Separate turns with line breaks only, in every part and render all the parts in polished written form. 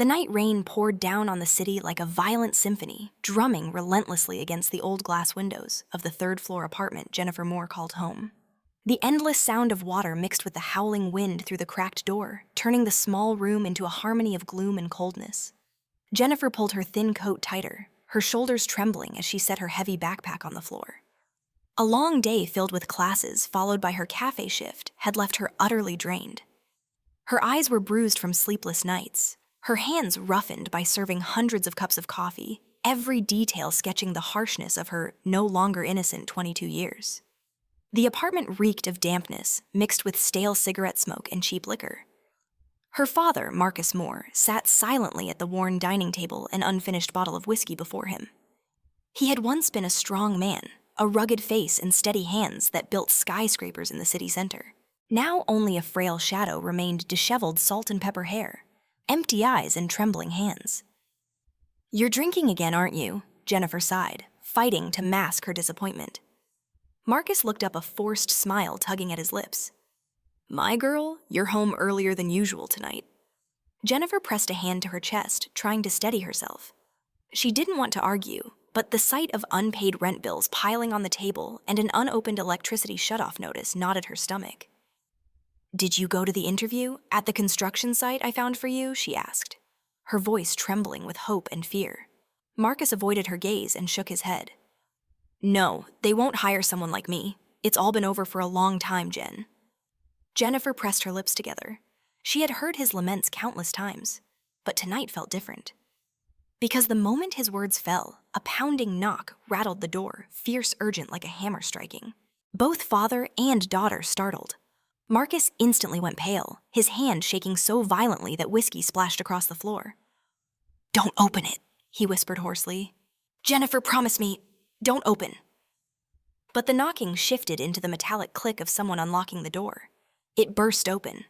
The night rain poured down on the city like a violent symphony, drumming relentlessly against the old glass windows of the third-floor apartment Jennifer Moore called home. The endless sound of water mixed with the howling wind through the cracked door, turning the small room into a harmony of gloom and coldness. Jennifer pulled her thin coat tighter, her shoulders trembling as she set her heavy backpack on the floor. A long day filled with classes, followed by her cafe shift, had left her utterly drained. Her eyes were bruised from sleepless nights, her hands roughened by serving hundreds of cups of coffee, every detail sketching the harshness of her no longer innocent 22 years. The apartment reeked of dampness, mixed with stale cigarette smoke and cheap liquor. Her father, Marcus Moore, sat silently at the worn dining table, an unfinished bottle of whiskey before him. He had once been a strong man, a rugged face and steady hands that built skyscrapers in the city center. Now only a frail shadow remained disheveled salt and pepper hair, empty eyes and trembling hands. "You're drinking again, aren't you?" Jennifer sighed, fighting to mask her disappointment. Marcus looked up, a forced smile tugging at his lips. "My girl, you're home earlier than usual tonight." Jennifer pressed a hand to her chest, trying to steady herself. She didn't want to argue, but the sight of unpaid rent bills piling on the table and an unopened electricity shutoff notice knotted her stomach. "Did you go to the interview at the construction site I found for you?" she asked, her voice trembling with hope and fear. Marcus avoided her gaze and shook his head. "No, they won't hire someone like me. It's all been over for a long time, Jen." Jennifer pressed her lips together. She had heard his laments countless times, but tonight felt different. Because the moment his words fell, a pounding knock rattled the door, fierce, urgent, like a hammer striking. Both father and daughter startled. Marcus instantly went pale, his hand shaking so violently that whiskey splashed across the floor. "Don't open it," he whispered hoarsely. "Jennifer, promise me, don't open." But the knocking shifted into the metallic click of someone unlocking the door. It burst open.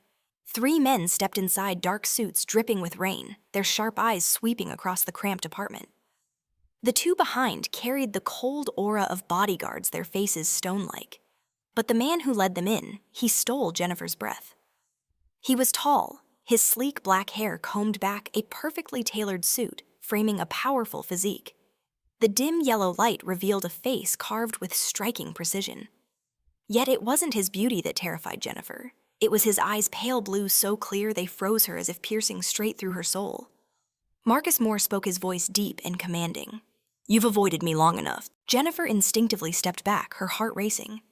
3 men stepped inside, dark suits dripping with rain, their sharp eyes sweeping across the cramped apartment. The 2 behind carried the cold aura of bodyguards, their faces stone-like. But the man who led them in, he stole Jennifer's breath. He was tall, his sleek black hair combed back, a perfectly tailored suit framing a powerful physique. The dim yellow light revealed a face carved with striking precision. Yet it wasn't his beauty that terrified Jennifer. It was his eyes, pale blue, so clear they froze her as if piercing straight through her soul. Marcus Moore spoke, his voice deep and commanding. "You've avoided me long enough." Jennifer instinctively stepped back, her heart racing.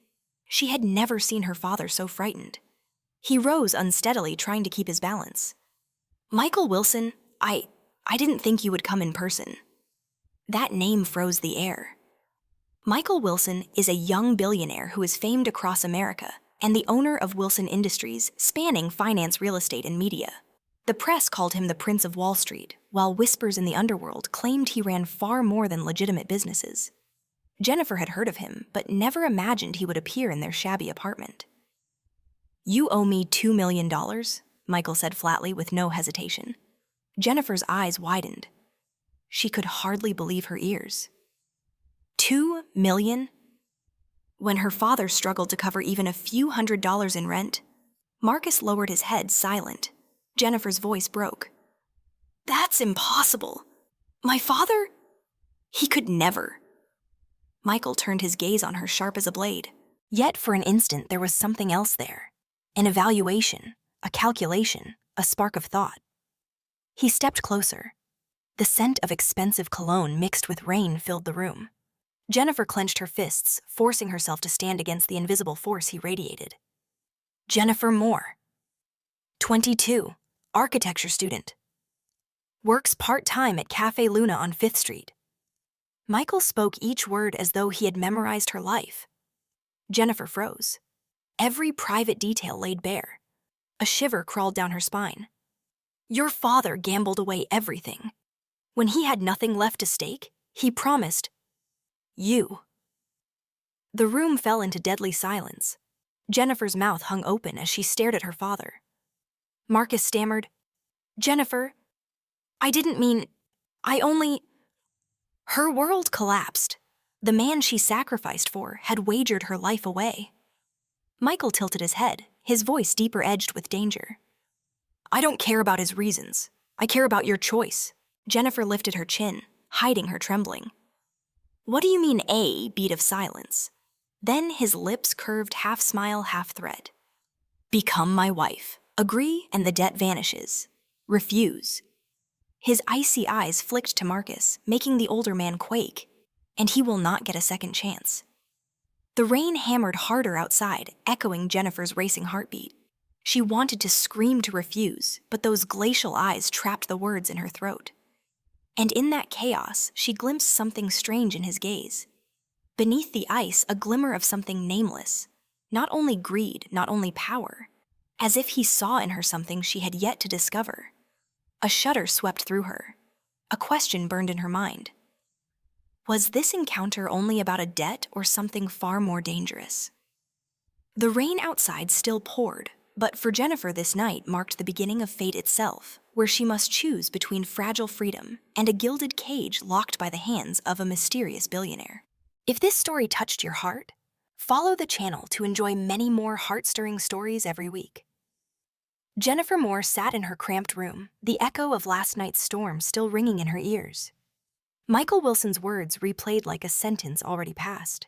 She had never seen her father so frightened. He rose unsteadily, trying to keep his balance. "Michael Wilson, I didn't think you would come in person." That name froze the air. Michael Wilson is a young billionaire who is famed across America and the owner of Wilson Industries, spanning finance, real estate, and media. The press called him the Prince of Wall Street, while whispers in the underworld claimed he ran far more than legitimate businesses. Jennifer had heard of him, but never imagined he would appear in their shabby apartment. "You owe me $2 million, Michael said flatly with no hesitation. Jennifer's eyes widened. She could hardly believe her ears. $2 million? When her father struggled to cover even a few $100s in rent, Marcus lowered his head, silent. Jennifer's voice broke. "That's impossible. My father? He could never." Michael turned his gaze on her, sharp as a blade. Yet for an instant there was something else there. An evaluation, a calculation, a spark of thought. He stepped closer. The scent of expensive cologne mixed with rain filled the room. Jennifer clenched her fists, forcing herself to stand against the invisible force he radiated. Jennifer Moore. 22, architecture student. Works part-time at Cafe Luna on 5th Street. Michael spoke each word as though he had memorized her life. Jennifer froze. Every private detail laid bare. A shiver crawled down her spine. Your father gambled away everything. When he had nothing left to stake, he promised you. The room fell into deadly silence. Jennifer's mouth hung open as she stared at her father. Marcus stammered, "Jennifer, I didn't mean, I only..." Her world collapsed. The man she sacrificed for had wagered her life away. Michael tilted his head, his voice deeper edged with danger. "I don't care about his reasons. I care about your choice. Jennifer lifted her chin, hiding her trembling. What do you mean, a beat of silence? Then his lips curved half smile, half threat. Become my wife. Agree, and the debt vanishes. Refuse. His icy eyes flicked to Marcus, making the older man quake, and he will not get a second chance. The rain hammered harder outside, echoing Jennifer's racing heartbeat. She wanted to scream to refuse, but those glacial eyes trapped the words in her throat. And in that chaos, she glimpsed something strange in his gaze. Beneath the ice, a glimmer of something nameless. Not only greed, not only power. As if he saw in her something she had yet to discover. A shudder swept through her. A question burned in her mind. Was this encounter only about a debt or something far more dangerous? The rain outside still poured, but for Jennifer this night marked the beginning of fate itself, where she must choose between fragile freedom and a gilded cage locked by the hands of a mysterious billionaire. If this story touched your heart, follow the channel to enjoy many more heart-stirring stories every week. Jennifer Moore sat in her cramped room, the echo of last night's storm still ringing in her ears. Michael Wilson's words replayed like a sentence already passed.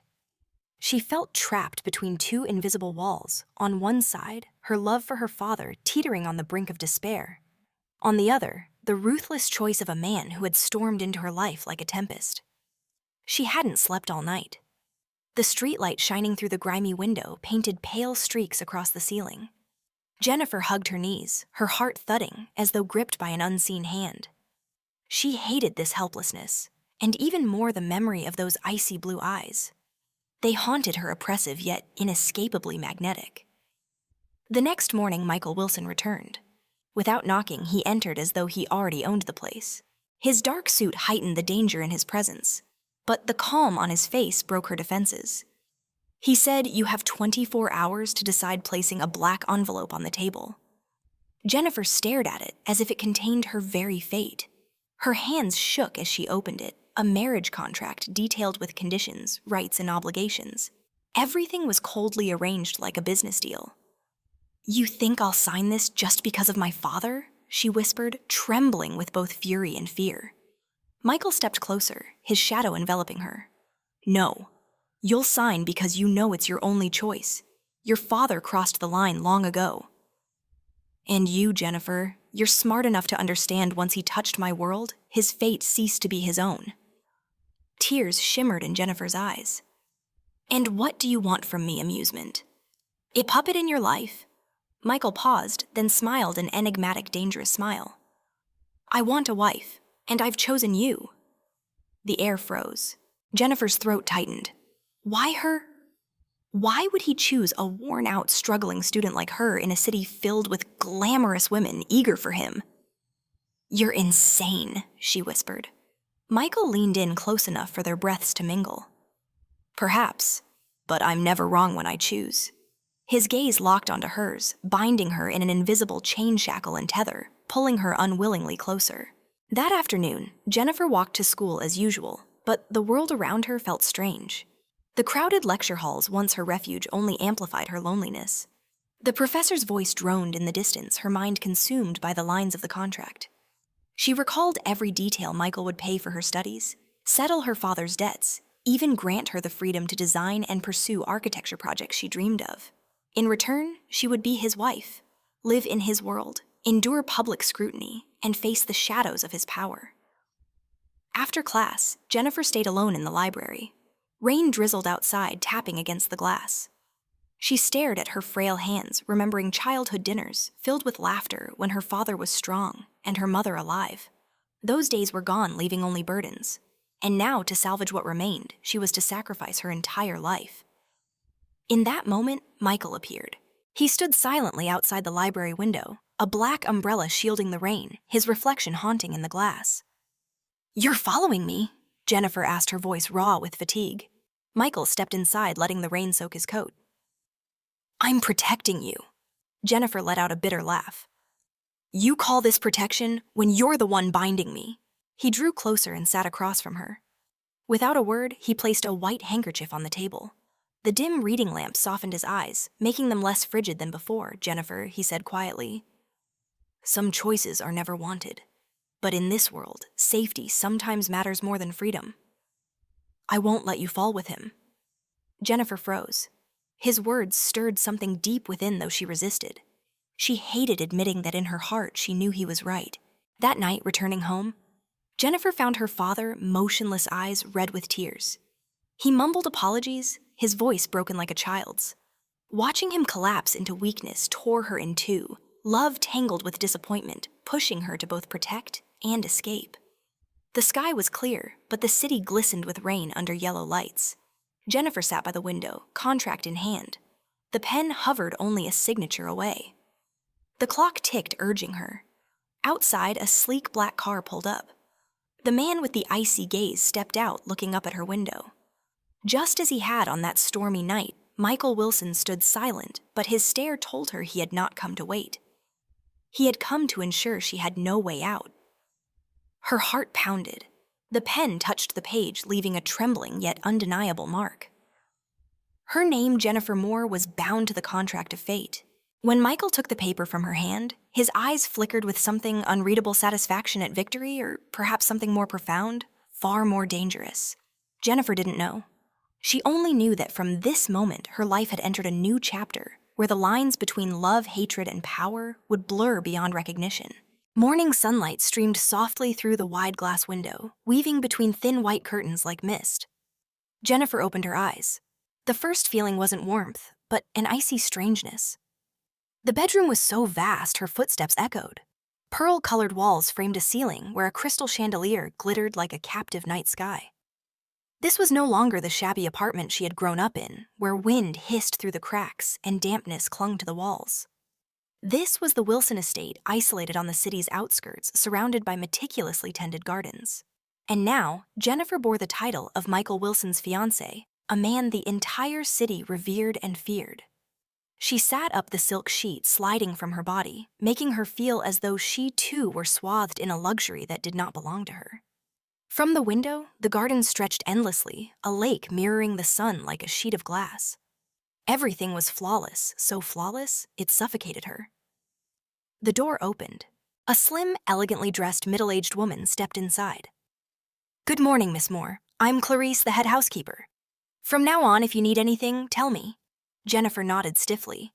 She felt trapped between two invisible walls. On one side, her love for her father teetering on the brink of despair. On the other, the ruthless choice of a man who had stormed into her life like a tempest. She hadn't slept all night. The streetlight shining through the grimy window painted pale streaks across the ceiling. Jennifer hugged her knees, her heart thudding as though gripped by an unseen hand. She hated this helplessness, and even more the memory of those icy blue eyes. They haunted her oppressive yet inescapably magnetic. The next morning, Michael Wilson returned. Without knocking, he entered as though he already owned the place. His dark suit heightened the danger in his presence, but the calm on his face broke her defenses. He said, "You have 24 hours to decide placing a black envelope on the table." Jennifer stared at it as if it contained her very fate. Her hands shook as she opened it, a marriage contract detailed with conditions, rights, and obligations. Everything was coldly arranged like a business deal. "You think I'll sign this just because of my father?" she whispered, trembling with both fury and fear. Michael stepped closer, his shadow enveloping her. "No. You'll sign because you know it's your only choice. Your father crossed the line long ago. And you, Jennifer, you're smart enough to understand once he touched my world, his fate ceased to be his own." Tears shimmered in Jennifer's eyes. "And what do you want from me, amusement? A puppet in your life?" Michael paused, then smiled an enigmatic, dangerous smile. "I want a wife, and I've chosen you." The air froze. Jennifer's throat tightened. Why her? Why would he choose a worn-out, struggling student like her in a city filled with glamorous women eager for him? "You're insane," she whispered. Michael leaned in close enough for their breaths to mingle. "Perhaps, but I'm never wrong when I choose." His gaze locked onto hers, binding her in an invisible chain shackle and tether, pulling her unwillingly closer. That afternoon, Jennifer walked to school as usual, but the world around her felt strange. The crowded lecture halls, once her refuge, only amplified her loneliness. The professor's voice droned in the distance, her mind consumed by the lines of the contract. She recalled every detail Michael would pay for her studies, settle her father's debts, even grant her the freedom to design and pursue architecture projects she dreamed of. In return, she would be his wife, live in his world, endure public scrutiny, and face the shadows of his power. After class, Jennifer stayed alone in the library. Rain drizzled outside, tapping against the glass. She stared at her frail hands, remembering childhood dinners filled with laughter when her father was strong and her mother alive. Those days were gone, leaving only burdens. And now, to salvage what remained, she was to sacrifice her entire life. In that moment, Michael appeared. He stood silently outside the library window, a black umbrella shielding the rain, his reflection haunting in the glass. "You're following me?" Jennifer asked, her voice raw with fatigue. Michael stepped inside, letting the rain soak his coat. "I'm protecting you." Jennifer let out a bitter laugh. "You call this protection when you're the one binding me." He drew closer and sat across from her. Without a word, he placed a white handkerchief on the table. The dim reading lamp softened his eyes, making them less frigid than before. "Jennifer," he said quietly, "some choices are never wanted. But in this world, safety sometimes matters more than freedom. I won't let you fall with him. Jennifer froze. His words stirred something deep within, though she resisted. She hated admitting that in her heart she knew he was right. That night, returning home, Jennifer found her father, motionless eyes red with tears. He mumbled apologies, his voice broken like a child's. Watching him collapse into weakness tore her in two, love tangled with disappointment, pushing her to both protect and escape. The sky was clear, but the city glistened with rain under yellow lights. Jennifer sat by the window, contract in hand. The pen hovered only a signature away. The clock ticked, urging her. Outside, a sleek black car pulled up. The man with the icy gaze stepped out, looking up at her window. Just as he had on that stormy night, Michael Wilson stood silent, but his stare told her he had not come to wait. He had come to ensure she had no way out. Her heart pounded. The pen touched the page, leaving a trembling yet undeniable mark. Her name, Jennifer Moore, was bound to the contract of fate. When Michael took the paper from her hand, his eyes flickered with something unreadable satisfaction at victory, or perhaps something more profound, far more dangerous. Jennifer didn't know. She only knew that from this moment her life had entered a new chapter, where the lines between love, hatred, and power would blur beyond recognition. Morning sunlight streamed softly through the wide glass window, weaving between thin white curtains like mist. Jennifer opened her eyes. The first feeling wasn't warmth, but an icy strangeness. The bedroom was so vast her footsteps echoed. Pearl-colored walls framed a ceiling where a crystal chandelier glittered like a captive night sky. This was no longer the shabby apartment she had grown up in, where wind hissed through the cracks and dampness clung to the walls. This was the Wilson estate, isolated on the city's outskirts, surrounded by meticulously tended gardens. And now, Jennifer bore the title of Michael Wilson's fiancé, a man the entire city revered and feared. She sat up the silk sheet sliding from her body, making her feel as though she too were swathed in a luxury that did not belong to her. From the window, the garden stretched endlessly, a lake mirroring the sun like a sheet of glass. Everything was flawless, so flawless it suffocated her. The door opened. A slim, elegantly dressed middle-aged woman stepped inside. "Good morning, Miss Moore. I'm Clarice, the head housekeeper. From now on, if you need anything, tell me." Jennifer nodded stiffly.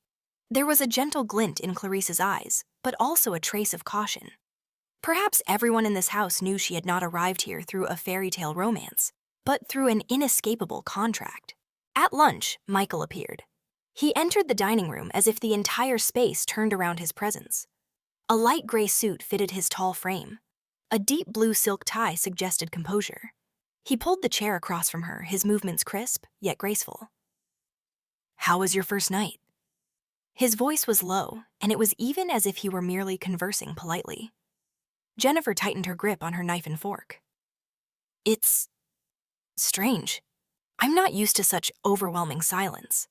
There was a gentle glint in Clarice's eyes, but also a trace of caution. Perhaps everyone in this house knew she had not arrived here through a fairy tale romance, but through an inescapable contract. At lunch, Michael appeared. He entered the dining room as if the entire space turned around his presence. A light gray suit fitted his tall frame. A deep blue silk tie suggested composure. He pulled the chair across from her, his movements crisp, yet graceful. "How was your first night?" His voice was low, and it was even as if he were merely conversing politely. Jennifer tightened her grip on her knife and fork. "It's strange. I'm not used to such overwhelming silence."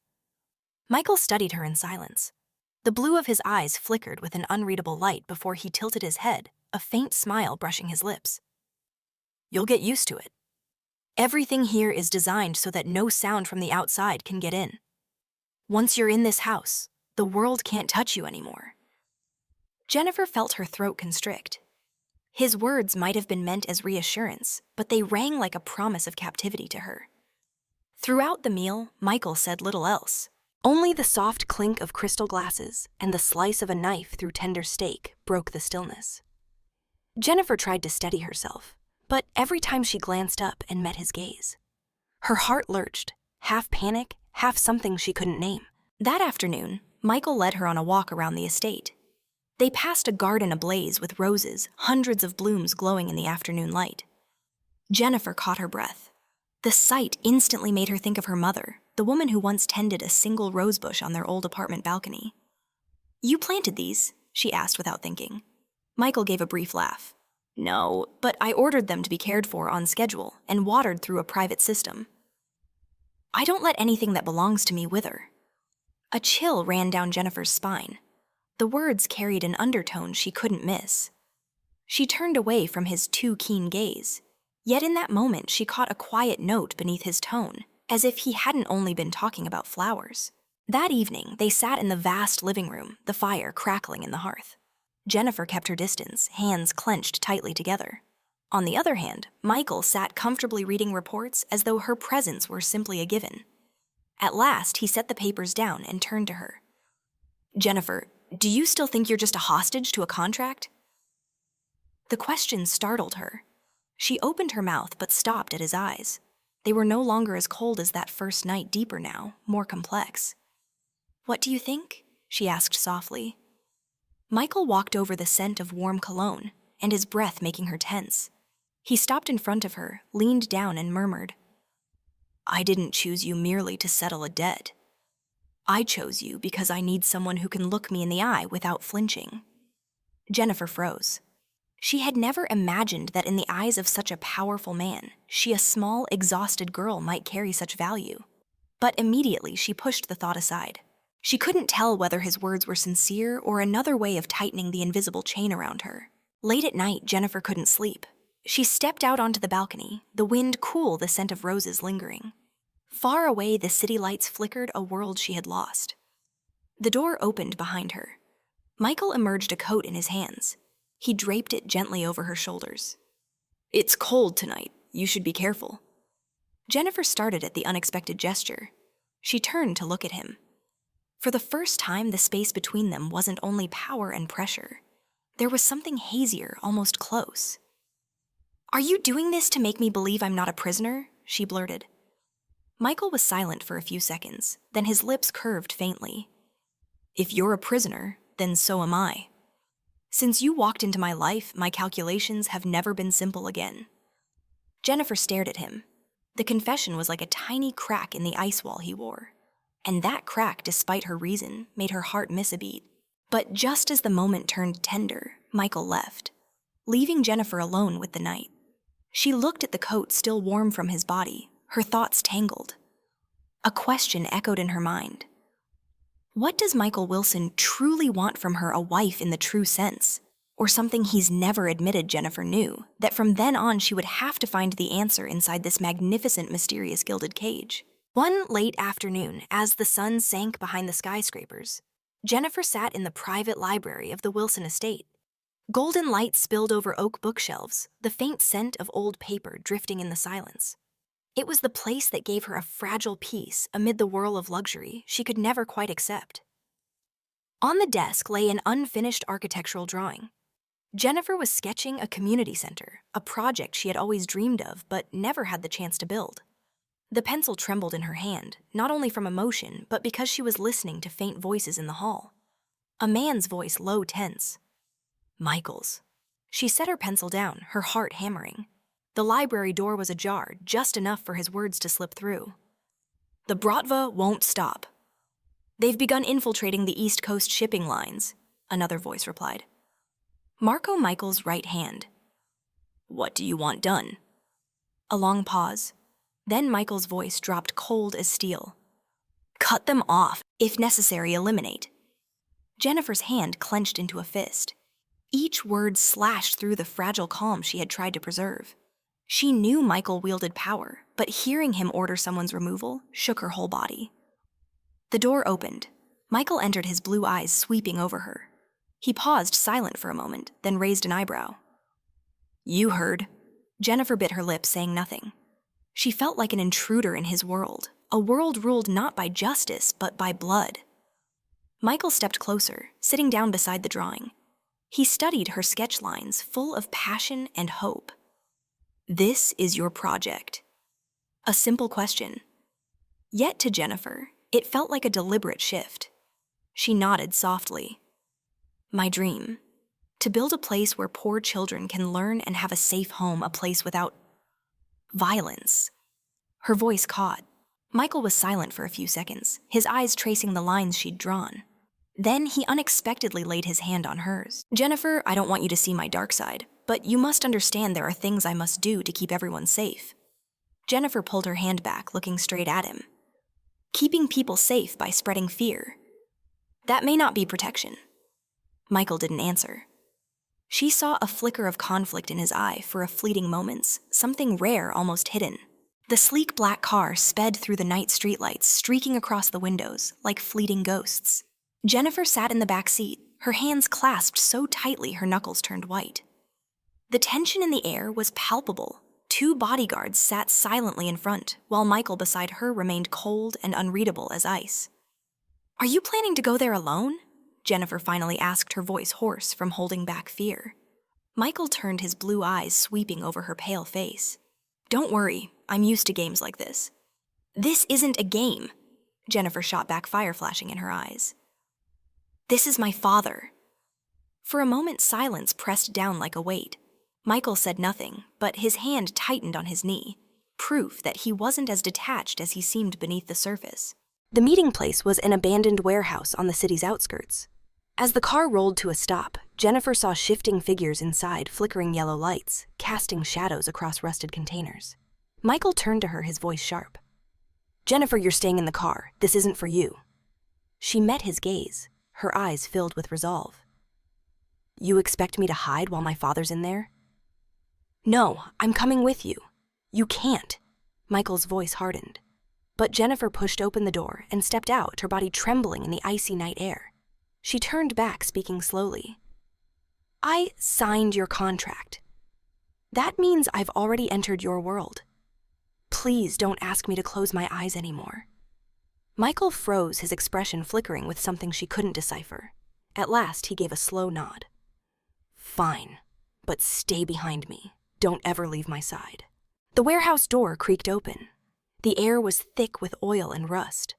Michael studied her in silence. The blue of his eyes flickered with an unreadable light before he tilted his head, a faint smile brushing his lips. "You'll get used to it. Everything here is designed so that no sound from the outside can get in. Once you're in this house, the world can't touch you anymore." Jennifer felt her throat constrict. His words might have been meant as reassurance, but they rang like a promise of captivity to her. Throughout the meal, Michael said little else. Only the soft clink of crystal glasses and the slice of a knife through tender steak broke the stillness. Jennifer tried to steady herself, but every time she glanced up and met his gaze, her heart lurched, half panic, half something she couldn't name. That afternoon, Michael led her on a walk around the estate. They passed a garden ablaze with roses, hundreds of blooms glowing in the afternoon light. Jennifer caught her breath. The sight instantly made her think of her mother, the woman who once tended a single rosebush on their old apartment balcony. "You planted these?" she asked without thinking. Michael gave a brief laugh. "No, but I ordered them to be cared for on schedule and watered through a private system. I don't let anything that belongs to me wither." A chill ran down Jennifer's spine. The words carried an undertone she couldn't miss. She turned away from his too keen gaze, yet in that moment she caught a quiet note beneath his tone, as if he hadn't only been talking about flowers. That evening, they sat in the vast living room, the fire crackling in the hearth. Jennifer kept her distance, hands clenched tightly together. On the other hand, Michael sat comfortably reading reports as though her presence were simply a given. At last, he set the papers down and turned to her. "Jennifer, do you still think you're just a hostage to a contract?" The question startled her. She opened her mouth but stopped at his eyes. They were no longer as cold as that first night, deeper now, more complex. "What do you think?" she asked softly. Michael walked over the scent of warm cologne, and his breath making her tense. He stopped in front of her, leaned down and murmured, "I didn't choose you merely to settle a debt. I chose you because I need someone who can look me in the eye without flinching." Jennifer froze. She had never imagined that in the eyes of such a powerful man, she, a small, exhausted girl, might carry such value. But immediately she pushed the thought aside. She couldn't tell whether his words were sincere or another way of tightening the invisible chain around her. Late at night, Jennifer couldn't sleep. She stepped out onto the balcony, the wind cool, the scent of roses lingering. Far away, the city lights flickered, a world she had lost. The door opened behind her. Michael emerged, a coat in his hands. He draped it gently over her shoulders. "It's cold tonight. You should be careful." Jennifer started at the unexpected gesture. She turned to look at him. For the first time, the space between them wasn't only power and pressure. There was something hazier, almost close. "Are you doing this to make me believe I'm not a prisoner?" she blurted. Michael was silent for a few seconds, then his lips curved faintly. "If you're a prisoner, then so am I. Since you walked into my life, my calculations have never been simple again." Jennifer stared at him. The confession was like a tiny crack in the ice wall he wore. And that crack, despite her reason, made her heart miss a beat. But just as the moment turned tender, Michael left, leaving Jennifer alone with the night. She looked at the coat still warm from his body, her thoughts tangled. A question echoed in her mind. What does Michael Wilson truly want from her, a wife in the true sense? Or something he's never admitted Jennifer knew, that from then on she would have to find the answer inside this magnificent, mysterious gilded cage? One late afternoon, as the sun sank behind the skyscrapers, Jennifer sat in the private library of the Wilson estate. Golden light spilled over oak bookshelves, the faint scent of old paper drifting in the silence. It was the place that gave her a fragile peace amid the whirl of luxury she could never quite accept. On the desk lay an unfinished architectural drawing. Jennifer was sketching a community center, a project she had always dreamed of but never had the chance to build. The pencil trembled in her hand, not only from emotion, but because she was listening to faint voices in the hall. A man's voice, low, tense. Michael's. She set her pencil down, her heart hammering. The library door was ajar, just enough for his words to slip through. "The Bratva won't stop. They've begun infiltrating the East Coast shipping lines," another voice replied. Marco Michael's right hand. "What do you want done?" A long pause. Then Michael's voice dropped cold as steel. "Cut them off. If necessary, eliminate." Jennifer's hand clenched into a fist. Each word slashed through the fragile calm she had tried to preserve. She knew Michael wielded power, but hearing him order someone's removal shook her whole body. The door opened. Michael entered, his blue eyes sweeping over her. He paused, silent for a moment, then raised an eyebrow. "You heard." Jennifer bit her lip, saying nothing. She felt like an intruder in his world, a world ruled not by justice, but by blood. Michael stepped closer, sitting down beside the drawing. He studied her sketch lines, full of passion and hope. "This is your project." A simple question. Yet to Jennifer, it felt like a deliberate shift. She nodded softly. "My dream. To build a place where poor children can learn and have a safe home, a place without violence." Her voice caught. Michael was silent for a few seconds, his eyes tracing the lines she'd drawn. Then he unexpectedly laid his hand on hers. "Jennifer, I don't want you to see my dark side, but you must understand there are things I must do to keep everyone safe." Jennifer pulled her hand back, looking straight at him. "Keeping people safe by spreading fear. That may not be protection." Michael didn't answer. She saw a flicker of conflict in his eye for a fleeting moment, something rare, almost hidden. The sleek black car sped through the night streetlights, streaking across the windows like fleeting ghosts. Jennifer sat in the back seat, her hands clasped so tightly her knuckles turned white. The tension in the air was palpable. 2 bodyguards sat silently in front, while Michael beside her remained cold and unreadable as ice. "Are you planning to go there alone?" Jennifer finally asked, her voice hoarse from holding back fear. Michael turned, his blue eyes sweeping over her pale face. "Don't worry, I'm used to games like this." "This isn't a game," Jennifer shot back, fire flashing in her eyes. "This is my father." For a moment, silence pressed down like a weight. Michael said nothing, but his hand tightened on his knee, proof that he wasn't as detached as he seemed beneath the surface. The meeting place was an abandoned warehouse on the city's outskirts. As the car rolled to a stop, Jennifer saw shifting figures inside, flickering yellow lights, casting shadows across rusted containers. Michael turned to her, his voice sharp. "Jennifer, you're staying in the car. This isn't for you." She met his gaze, her eyes filled with resolve. "You expect me to hide while my father's in there?" "No, I'm coming with you." "You can't." Michael's voice hardened. But Jennifer pushed open the door and stepped out, her body trembling in the icy night air. She turned back, speaking slowly. "I signed your contract. That means I've already entered your world. Please don't ask me to close my eyes anymore." Michael froze, his expression flickering with something she couldn't decipher. At last, he gave a slow nod. "Fine, but stay behind me. Don't ever leave my side." The warehouse door creaked open. The air was thick with oil and rust.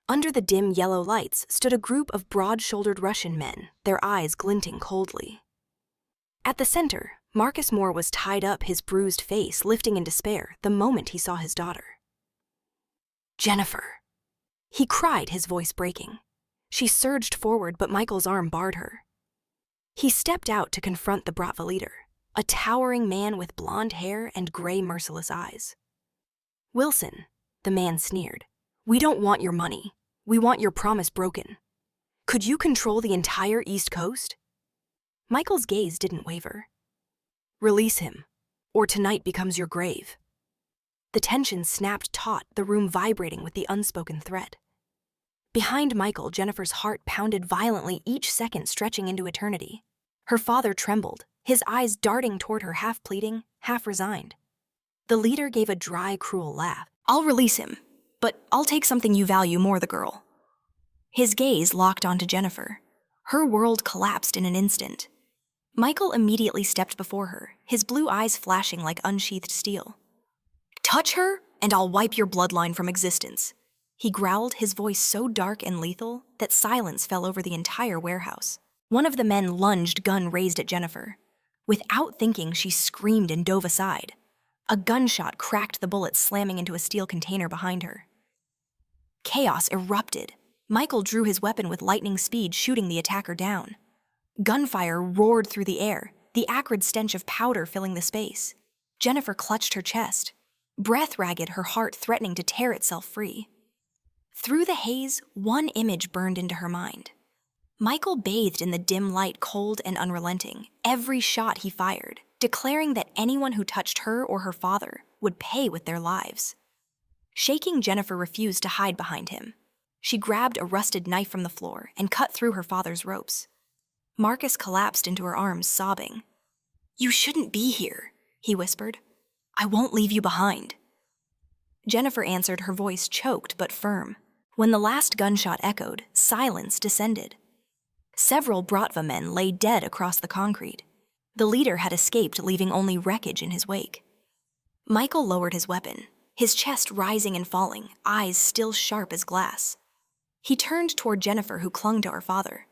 Under the dim yellow lights stood a group of broad-shouldered Russian men, their eyes glinting coldly. At the center, Marcus Moore was tied up, his bruised face lifting in despair the moment he saw his daughter. "Jennifer!" he cried, his voice breaking. She surged forward, but Michael's arm barred her. He stepped out to confront the Bratva leader, a towering man with blonde hair and gray, merciless eyes. "Wilson," the man sneered, "we don't want your money. We want your promise broken. Could you control the entire East Coast?" Michael's gaze didn't waver. "Release him, or tonight becomes your grave." The tension snapped taut, the room vibrating with the unspoken threat. Behind Michael, Jennifer's heart pounded violently, each second stretching into eternity. Her father trembled, his eyes darting toward her, half pleading, half resigned. The leader gave a dry, cruel laugh. "I'll release him, but I'll take something you value more, the girl." His gaze locked onto Jennifer. Her world collapsed in an instant. Michael immediately stepped before her, his blue eyes flashing like unsheathed steel. "Touch her, and I'll wipe your bloodline from existence," he growled, his voice so dark and lethal that silence fell over the entire warehouse. One of the men lunged, gun raised at Jennifer. Without thinking, she screamed and dove aside. A gunshot cracked the bullet, slamming into a steel container behind her. Chaos erupted. Michael drew his weapon with lightning speed, shooting the attacker down. Gunfire roared through the air, the acrid stench of powder filling the space. Jennifer clutched her chest, breath ragged, her heart threatening to tear itself free. Through the haze, one image burned into her mind. Michael bathed in the dim light, cold and unrelenting, every shot he fired, declaring that anyone who touched her or her father would pay with their lives. Shaking, Jennifer refused to hide behind him. She grabbed a rusted knife from the floor and cut through her father's ropes. Marcus collapsed into her arms, sobbing. "You shouldn't be here," he whispered. "I won't leave you behind." Jennifer answered, her voice choked but firm. When the last gunshot echoed, silence descended. Several Bratva men lay dead across the concrete. The leader had escaped, leaving only wreckage in his wake. Michael lowered his weapon, his chest rising and falling, eyes still sharp as glass. He turned toward Jennifer, who clung to her father.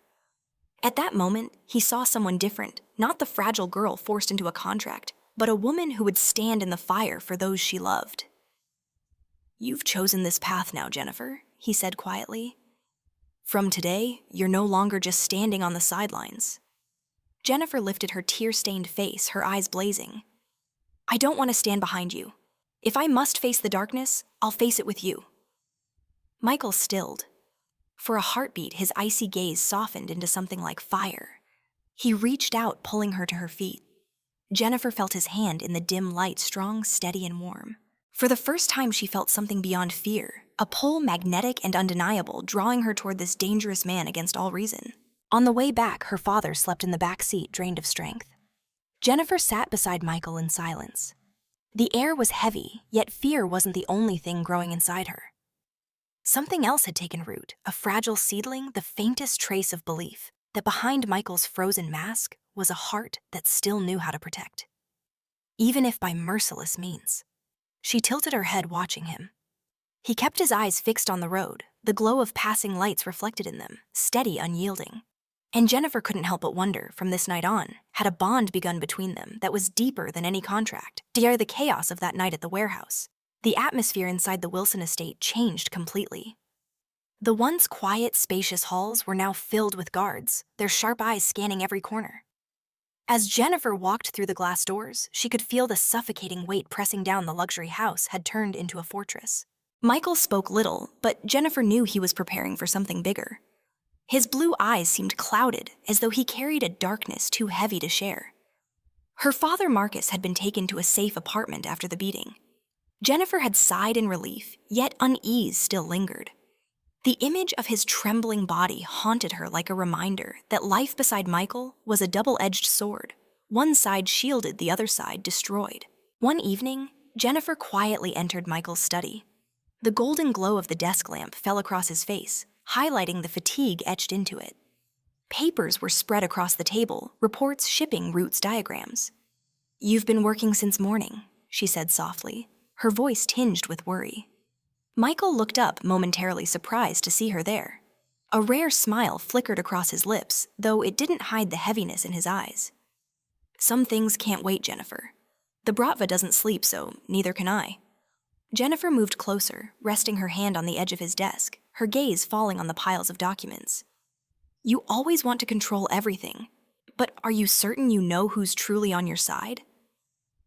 At that moment, he saw someone different, not the fragile girl forced into a contract, but a woman who would stand in the fire for those she loved. "You've chosen this path now, Jennifer," he said quietly. "From today, you're no longer just standing on the sidelines." Jennifer lifted her tear-stained face, her eyes blazing. "I don't want to stand behind you. If I must face the darkness, I'll face it with you." Michael stilled. For a heartbeat, his icy gaze softened into something like fire. He reached out, pulling her to her feet. Jennifer felt his hand in the dim light, strong, steady, and warm. For the first time, she felt something beyond fear, a pull magnetic and undeniable, drawing her toward this dangerous man against all reason. On the way back, her father slept in the back seat, drained of strength. Jennifer sat beside Michael in silence. The air was heavy, yet fear wasn't the only thing growing inside her. Something else had taken root, a fragile seedling, the faintest trace of belief that behind Michael's frozen mask was a heart that still knew how to protect, even if by merciless means. She tilted her head, watching him. He kept his eyes fixed on the road, the glow of passing lights reflected in them, steady, unyielding. And Jennifer couldn't help but wonder, from this night on, had a bond begun between them that was deeper than any contract? Dare the chaos of that night at the warehouse. The atmosphere inside the Wilson estate changed completely. The once quiet, spacious halls were now filled with guards, their sharp eyes scanning every corner. As Jennifer walked through the glass doors, she could feel the suffocating weight pressing down. The luxury house had turned into a fortress. Michael spoke little, but Jennifer knew he was preparing for something bigger. His blue eyes seemed clouded, as though he carried a darkness too heavy to share. Her father, Marcus, had been taken to a safe apartment after the beating. Jennifer had sighed in relief, yet unease still lingered. The image of his trembling body haunted her like a reminder that life beside Michael was a double-edged sword. One side shielded, the other side destroyed. One evening, Jennifer quietly entered Michael's study. The golden glow of the desk lamp fell across his face, highlighting the fatigue etched into it. Papers were spread across the table, reports, shipping routes, diagrams. "You've been working since morning," she said softly, her voice tinged with worry. Michael looked up, momentarily surprised to see her there. A rare smile flickered across his lips, though it didn't hide the heaviness in his eyes. "Some things can't wait, Jennifer. The Bratva doesn't sleep, so neither can I." Jennifer moved closer, resting her hand on the edge of his desk, her gaze falling on the piles of documents. "You always want to control everything, but are you certain you know who's truly on your side?"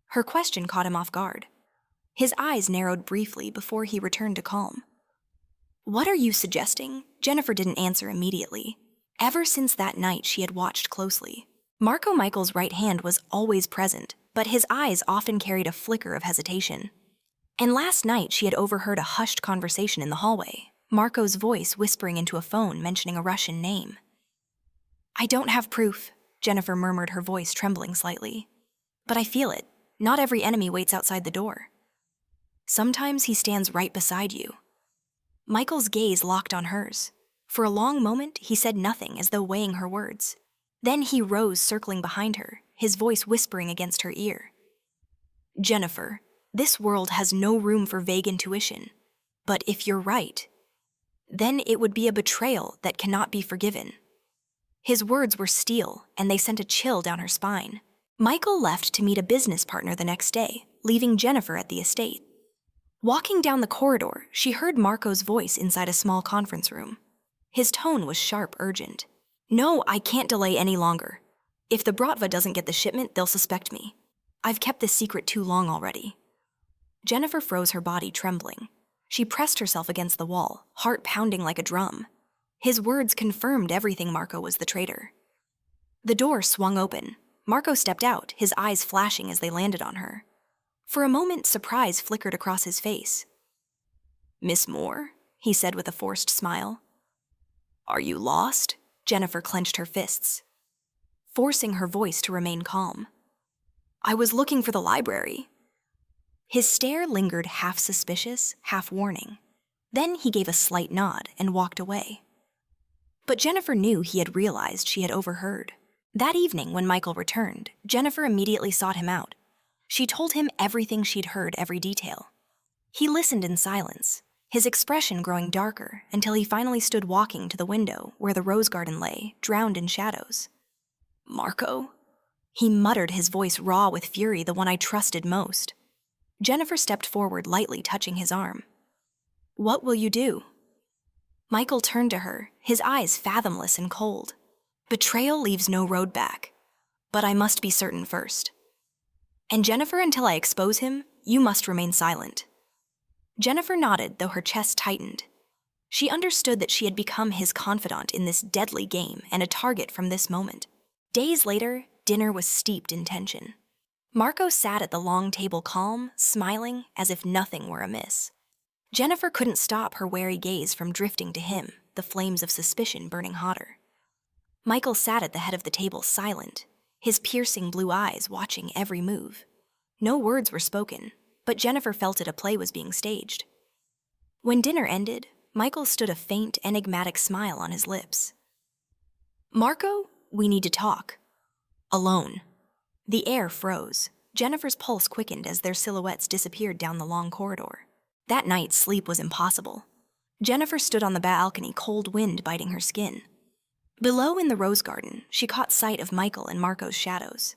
Her question caught him off guard. His eyes narrowed briefly before he returned to calm. "What are you suggesting?" Jennifer didn't answer immediately. Ever since that night, she had watched closely. Michael's right hand was always present, but his eyes often carried a flicker of hesitation. And last night, she had overheard a hushed conversation in the hallway, Marco's voice whispering into a phone, mentioning a Russian name. "I don't have proof," Jennifer murmured, her voice trembling slightly. "But I feel it. Not every enemy waits outside the door. Sometimes he stands right beside you." Michael's gaze locked on hers. For a long moment, he said nothing, as though weighing her words. Then he rose, circling behind her, his voice whispering against her ear. "Jennifer, this world has no room for vague intuition. But if you're right, then it would be a betrayal that cannot be forgiven." His words were steel, and they sent a chill down her spine. Michael left to meet a business partner the next day, leaving Jennifer at the estate. Walking down the corridor, she heard Marco's voice inside a small conference room. His tone was sharp, urgent. "No, I can't delay any longer. If the Bratva doesn't get the shipment, they'll suspect me. I've kept this secret too long already." Jennifer froze, her body trembling. She pressed herself against the wall, heart pounding like a drum. His words confirmed everything. Marco was the traitor. The door swung open. Marco stepped out, his eyes flashing as they landed on her. For a moment, surprise flickered across his face. "Miss Moore?" he said with a forced smile. "Are you lost?" Jennifer clenched her fists, forcing her voice to remain calm. "I was looking for the library." His stare lingered, half suspicious, half warning. Then he gave a slight nod and walked away. But Jennifer knew he had realized she had overheard. That evening, when Michael returned, Jennifer immediately sought him out. She told him everything she'd heard, every detail. He listened in silence, his expression growing darker until he finally stood walking to the window where the rose garden lay, drowned in shadows. "Marco?" He muttered, his voice raw with fury, "the one I trusted most." Jennifer stepped forward, lightly touching his arm. "What will you do?" Michael turned to her, his eyes fathomless and cold. "Betrayal leaves no road back. But I must be certain first. And Jennifer, until I expose him, you must remain silent." Jennifer nodded, though her chest tightened. She understood that she had become his confidant in this deadly game and a target from this moment. Days later, dinner was steeped in tension. Marco sat at the long table, calm, smiling, as if nothing were amiss. Jennifer couldn't stop her wary gaze from drifting to him, the flames of suspicion burning hotter. Michael sat at the head of the table silent, his piercing blue eyes watching every move. No words were spoken, but Jennifer felt a play was being staged. When dinner ended, Michael stood a faint, enigmatic smile on his lips. "Marco, we need to talk. Alone." The air froze. Jennifer's pulse quickened as their silhouettes disappeared down the long corridor. That night, sleep was impossible. Jennifer stood on the balcony, cold wind biting her skin. Below in the rose garden, she caught sight of Michael and Marco's shadows.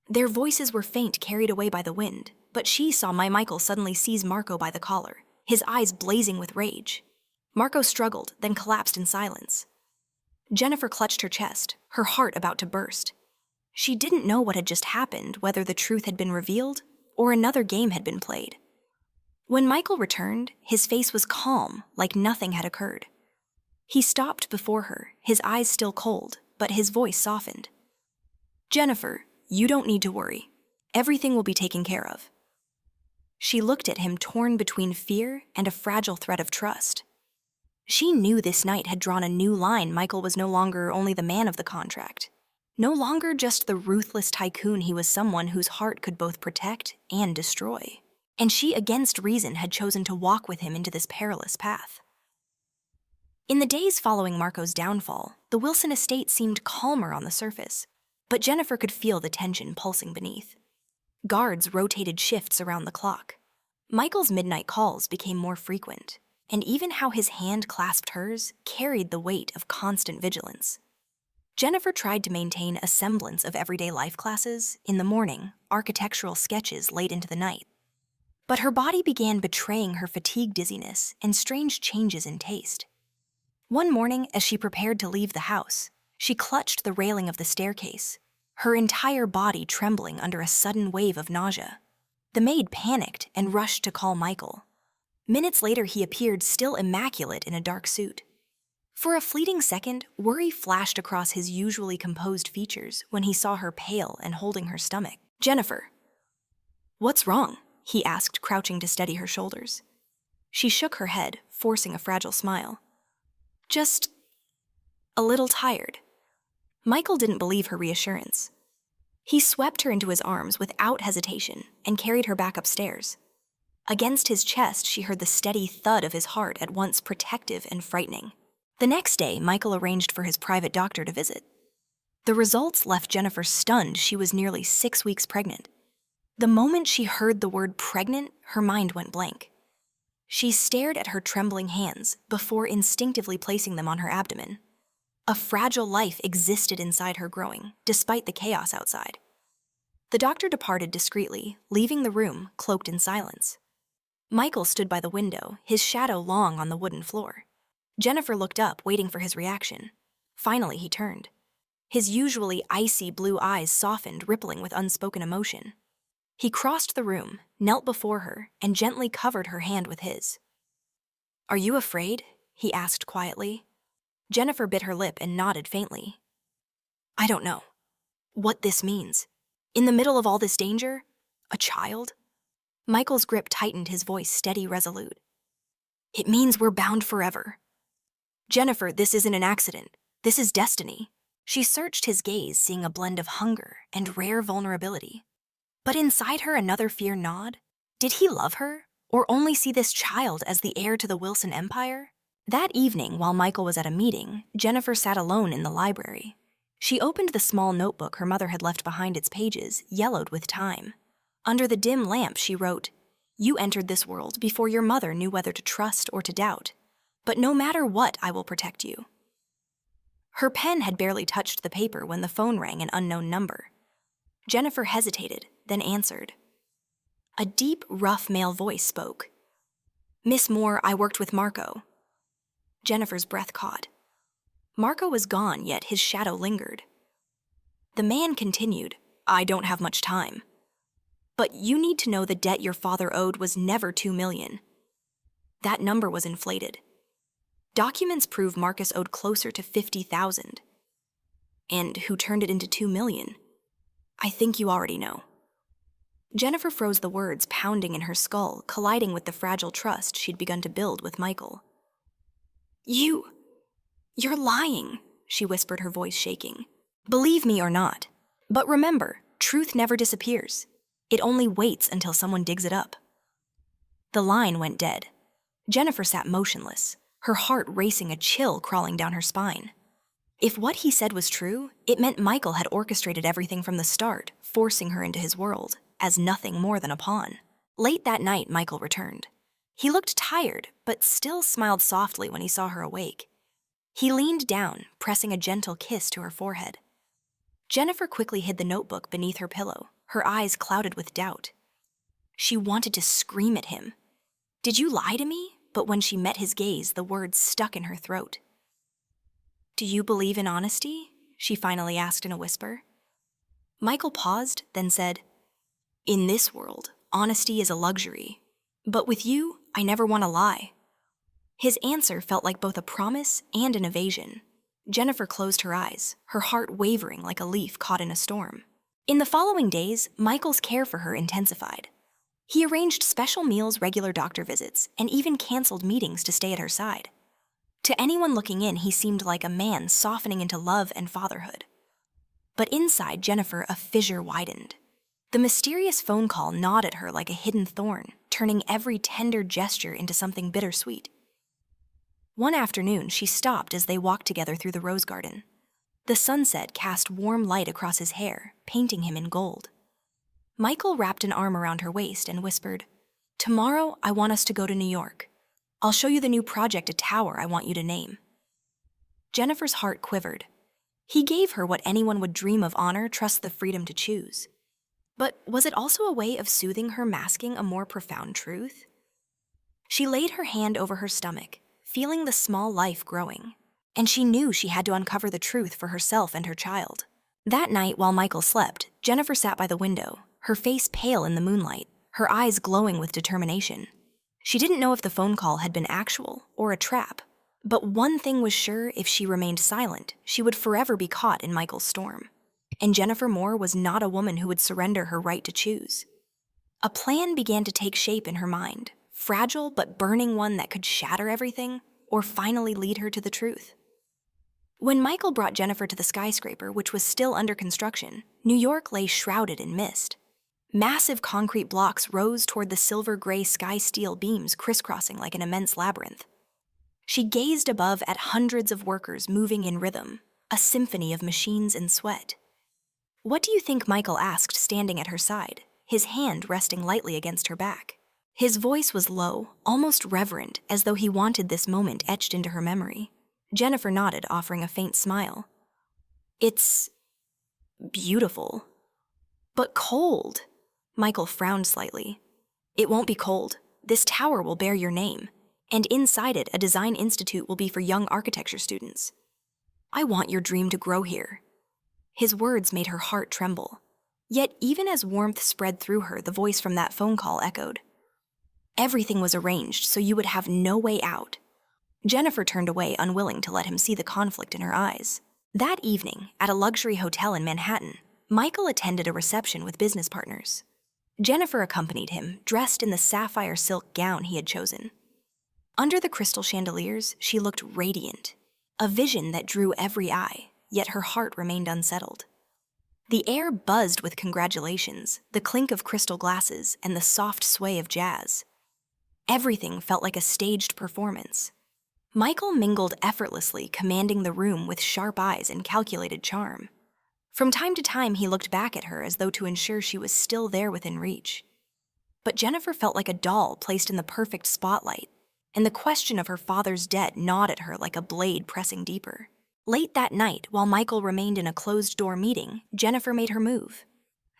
Their voices were faint, carried away by the wind, but she saw Michael suddenly seize Marco by the collar, his eyes blazing with rage. Marco struggled, then collapsed in silence. Jennifer clutched her chest, her heart about to burst. She didn't know what had just happened, whether the truth had been revealed or another game had been played. When Michael returned, his face was calm, like nothing had occurred. He stopped before her, his eyes still cold, but his voice softened. "Jennifer, you don't need to worry. Everything will be taken care of." She looked at him, torn between fear and a fragile thread of trust. She knew this night had drawn a new line. Michael was no longer only the man of the contract. No longer just the ruthless tycoon, he was someone whose heart could both protect and destroy. And she, against reason, had chosen to walk with him into this perilous path. In the days following Marco's downfall, the Wilson estate seemed calmer on the surface, but Jennifer could feel the tension pulsing beneath. Guards rotated shifts around the clock. Michael's midnight calls became more frequent, and even how his hand clasped hers carried the weight of constant vigilance. Jennifer tried to maintain a semblance of everyday life classes in the morning, architectural sketches late into the night. But her body began betraying her fatigue, dizziness, and strange changes in taste. One morning, as she prepared to leave the house, she clutched the railing of the staircase, her entire body trembling under a sudden wave of nausea. The maid panicked and rushed to call Michael. Minutes later, he appeared still immaculate in a dark suit. For a fleeting second, worry flashed across his usually composed features when he saw her pale and holding her stomach. "Jennifer." "What's wrong?" he asked, crouching to steady her shoulders. She shook her head, forcing a fragile smile. "Just a little tired." Michael didn't believe her reassurance. He swept her into his arms without hesitation and carried her back upstairs. Against his chest, she heard the steady thud of his heart, at once protective and frightening. The next day, Michael arranged for his private doctor to visit. The results left Jennifer stunned. She was nearly 6 weeks pregnant. The moment she heard the word pregnant, her mind went blank. She stared at her trembling hands before instinctively placing them on her abdomen. A fragile life existed inside her growing, despite the chaos outside. The doctor departed discreetly, leaving the room cloaked in silence. Michael stood by the window, his shadow long on the wooden floor. Jennifer looked up, waiting for his reaction. Finally, he turned. His usually icy blue eyes softened, rippling with unspoken emotion. He crossed the room, knelt before her, and gently covered her hand with his. "Are you afraid?" he asked quietly. Jennifer bit her lip and nodded faintly. "I don't know what this means. In the middle of all this danger, a child?" Michael's grip tightened, his voice steady, resolute. "It means we're bound forever. Jennifer, this isn't an accident. This is destiny." She searched his gaze, seeing a blend of hunger and rare vulnerability. But inside her, another fear gnawed. Did he love her, or only see this child as the heir to the Wilson empire? That evening, while Michael was at a meeting, Jennifer sat alone in the library. She opened the small notebook her mother had left behind, its pages yellowed with time. Under the dim lamp, she wrote, "You entered this world before your mother knew whether to trust or to doubt. But no matter what, I will protect you." Her pen had barely touched the paper when the phone rang, an unknown number. Jennifer hesitated, then answered. A deep, rough male voice spoke. "Miss Moore, I worked with Marco." Jennifer's breath caught. Marco was gone, yet his shadow lingered. The man continued, "I don't have much time. But you need to know the debt your father owed was never 2 million. That number was inflated. Documents prove Marcus owed closer to 50,000. And who turned it into 2 million? I think you already know." Jennifer froze, the words pounding in her skull, colliding with the fragile trust she'd begun to build with Michael. You're lying." she whispered, her voice shaking. Believe me or not. But remember, truth never disappears. It only waits until someone digs it up. The line went dead. Jennifer sat motionless, her heart racing, a chill crawling down her spine. If what he said was true, it meant Michael had orchestrated everything from the start, forcing her into his world, as nothing more than a pawn. Late that night, Michael returned. He looked tired, but still smiled softly when he saw her awake. He leaned down, pressing a gentle kiss to her forehead. Jennifer quickly hid the notebook beneath her pillow, her eyes clouded with doubt. She wanted to scream at him. Did you lie to me? But when she met his gaze, the words stuck in her throat. Do you believe in honesty? She finally asked in a whisper. Michael paused, then said, In this world, honesty is a luxury. But with you, I never want to lie. His answer felt like both a promise and an evasion. Jennifer closed her eyes, her heart wavering like a leaf caught in a storm. In the following days, Michael's care for her intensified. He arranged special meals, regular doctor visits, and even canceled meetings to stay at her side. To anyone looking in, he seemed like a man softening into love and fatherhood. But inside Jennifer, a fissure widened. The mysterious phone call gnawed at her like a hidden thorn, turning every tender gesture into something bittersweet. One afternoon, she stopped as they walked together through the rose garden. The sunset cast warm light across his hair, painting him in gold. Michael wrapped an arm around her waist and whispered, Tomorrow, I want us to go to New York. I'll show you the new project, a tower I want you to name. Jennifer's heart quivered. He gave her what anyone would dream of: honor, trust, the freedom to choose. But was it also a way of soothing her, masking a more profound truth? She laid her hand over her stomach, feeling the small life growing, and she knew she had to uncover the truth for herself and her child. That night, while Michael slept, Jennifer sat by the window, her face pale in the moonlight, her eyes glowing with determination. She didn't know if the phone call had been actual or a trap, but one thing was sure: if she remained silent, she would forever be caught in Michael's storm. And Jennifer Moore was not a woman who would surrender her right to choose. A plan began to take shape in her mind, fragile but burning one that could shatter everything or finally lead her to the truth. When Michael brought Jennifer to the skyscraper, which was still under construction, New York lay shrouded in mist. Massive concrete blocks rose toward the silver-gray sky steel beams, crisscrossing like an immense labyrinth. She gazed above at hundreds of workers moving in rhythm, a symphony of machines and sweat. What do you think? Michael asked, standing at her side, his hand resting lightly against her back. His voice was low, almost reverent, as though he wanted this moment etched into her memory. Jennifer nodded, offering a faint smile. It's beautiful. But cold. Michael frowned slightly. It won't be cold. This tower will bear your name, and inside it, a design institute will be for young architecture students. I want your dream to grow here. His words made her heart tremble. Yet even as warmth spread through her, the voice from that phone call echoed. Everything was arranged so you would have no way out. Jennifer turned away, unwilling to let him see the conflict in her eyes. That evening, at a luxury hotel in Manhattan, Michael attended a reception with business partners. Jennifer accompanied him, dressed in the sapphire silk gown he had chosen. Under the crystal chandeliers, she looked radiant, a vision that drew every eye, yet her heart remained unsettled. The air buzzed with congratulations, the clink of crystal glasses, and the soft sway of jazz. Everything felt like a staged performance. Michael mingled effortlessly, commanding the room with sharp eyes and calculated charm. From time to time, he looked back at her as though to ensure she was still there within reach. But Jennifer felt like a doll placed in the perfect spotlight, and the question of her father's debt gnawed at her like a blade pressing deeper. Late that night, while Michael remained in a closed-door meeting, Jennifer made her move.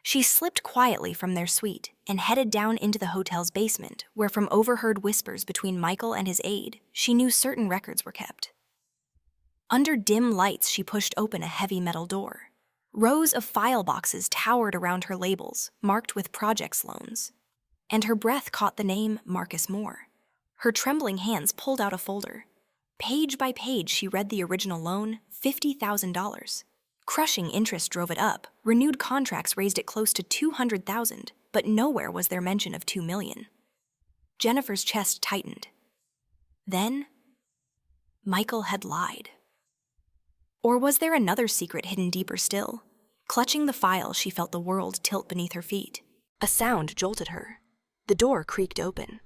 She slipped quietly from their suite and headed down into the hotel's basement, where from overheard whispers between Michael and his aide, she knew certain records were kept. Under dim lights, she pushed open a heavy metal door. Rows of file boxes towered around her labels, marked with projects loans. And her breath caught the name Marcus Moore. Her trembling hands pulled out a folder. Page by page, she read the original loan, $50,000. Crushing interest drove it up. Renewed contracts raised it close to $200,000, but nowhere was there mention of $2 million. Jennifer's chest tightened. Then, Michael had lied. Or was there another secret hidden deeper still? Clutching the file, she felt the world tilt beneath her feet. A sound jolted her. The door creaked open.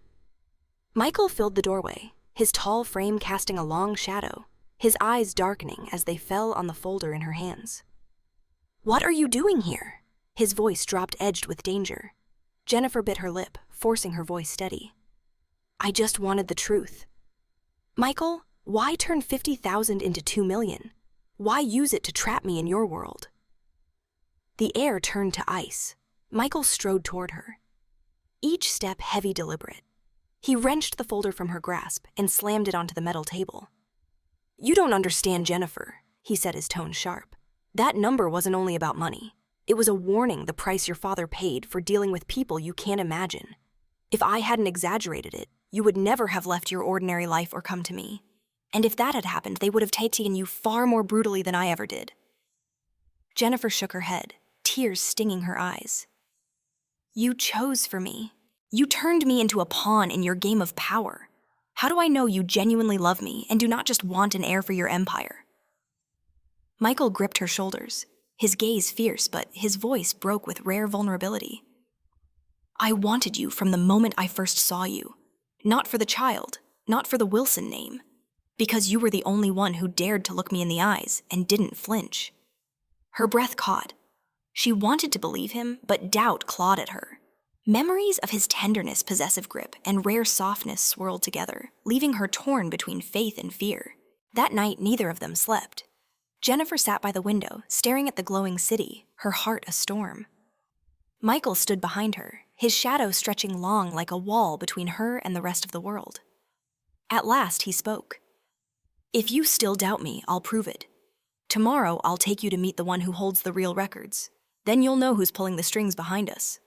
Michael filled the doorway, his tall frame casting a long shadow, his eyes darkening as they fell on the folder in her hands. "What are you doing here?" His voice dropped edged with danger. Jennifer bit her lip, forcing her voice steady. "I just wanted the truth." "Michael, why turn 50,000 into 2 million? Why use it to trap me in your world?" The air turned to ice. Michael strode toward her. Each step heavy, deliberate. He wrenched the folder from her grasp and slammed it onto the metal table. "You don't understand, Jennifer," he said, his tone sharp. "That number wasn't only about money. It was a warning, the price your father paid for dealing with people you can't imagine. If I hadn't exaggerated it, you would never have left your ordinary life or come to me. And if that had happened, they would have taken you far more brutally than I ever did." Jennifer shook her head, tears stinging her eyes. "You chose for me. You turned me into a pawn in your game of power. How do I know you genuinely love me and do not just want an heir for your empire?" Michael gripped her shoulders, his gaze fierce, but his voice broke with rare vulnerability. "I wanted you from the moment I first saw you. Not for the child, not for the Wilson name. Because you were the only one who dared to look me in the eyes and didn't flinch." Her breath caught. She wanted to believe him, but doubt clawed at her. Memories of his tenderness, possessive grip, and rare softness swirled together, leaving her torn between faith and fear. That night, neither of them slept. Jennifer sat by the window, staring at the glowing city, her heart a storm. Michael stood behind her, his shadow stretching long like a wall between her and the rest of the world. At last, he spoke. "If you still doubt me, I'll prove it. Tomorrow, I'll take you to meet the one who holds the real records. Then you'll know who's pulling the strings behind us."